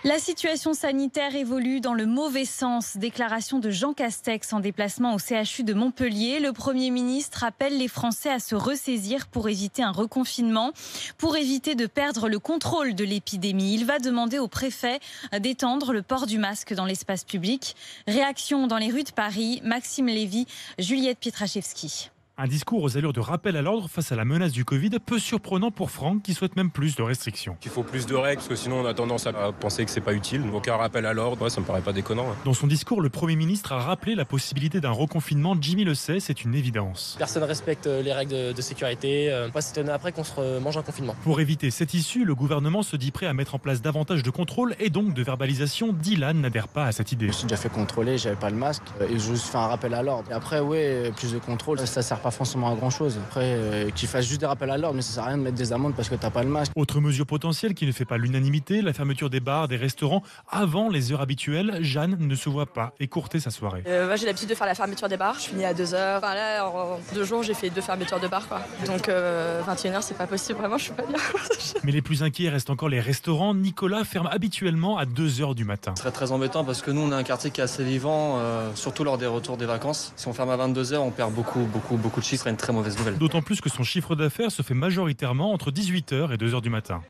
La situation sanitaire évolue dans le mauvais sens. Déclaration de Jean Castex en déplacement au CHU de Montpellier. Le Premier ministre appelle les Français à se ressaisir pour éviter un reconfinement, pour éviter de perdre le contrôle de l'épidémie. Il va demander au préfet d'étendre le port du masque dans l'espace public. Réaction dans les rues de Paris. Maxime Lévy, Juliette Pietraszewski. Un discours aux allures de rappel à l'ordre face à la menace du Covid, peu surprenant pour Franck qui souhaite même plus de restrictions. Il faut plus de règles parce que sinon on a tendance à penser que c'est pas utile. Donc un rappel à l'ordre, ça me paraît pas déconnant. Dans son discours, le Premier ministre a rappelé la possibilité d'un reconfinement. Jimmy le sait, c'est une évidence. Personne ne respecte les règles de sécurité. C'est étonné après qu'on se mange un confinement. Pour éviter cette issue, le gouvernement se dit prêt à mettre en place davantage de contrôle et donc de verbalisation. Dylan n'adhère pas à cette idée. Je me suis déjà fait contrôler, j'avais pas le masque et je juste fait un rappel à l'ordre. Et après, plus de contrôle, ça sert pas forcément à grand chose. Après, qu'ils fassent juste des rappels à l'ordre, mais ça sert à rien de mettre des amendes parce que t'as pas le masque. Autre mesure potentielle qui ne fait pas l'unanimité, la fermeture des bars, des restaurants avant les heures habituelles. Jeanne ne se voit pas écourter sa soirée. Moi, j'ai l'habitude de faire la fermeture des bars. Je finis à 2h. Enfin, là, en 2 jours, j'ai fait 2 fermetures de bars, quoi. Donc 21h, c'est pas possible. Vraiment, je suis pas bien. Mais les plus inquiets restent encore les restaurants. Nicolas ferme habituellement à 2h du matin. Ce serait très embêtant parce que nous, on a un quartier qui est assez vivant, surtout lors des retours des vacances. Si on ferme à 22h, on perd beaucoup de chiffres. Ce serait une très mauvaise nouvelle. D'autant plus que son chiffre d'affaires se fait majoritairement entre 18h et 2h du matin.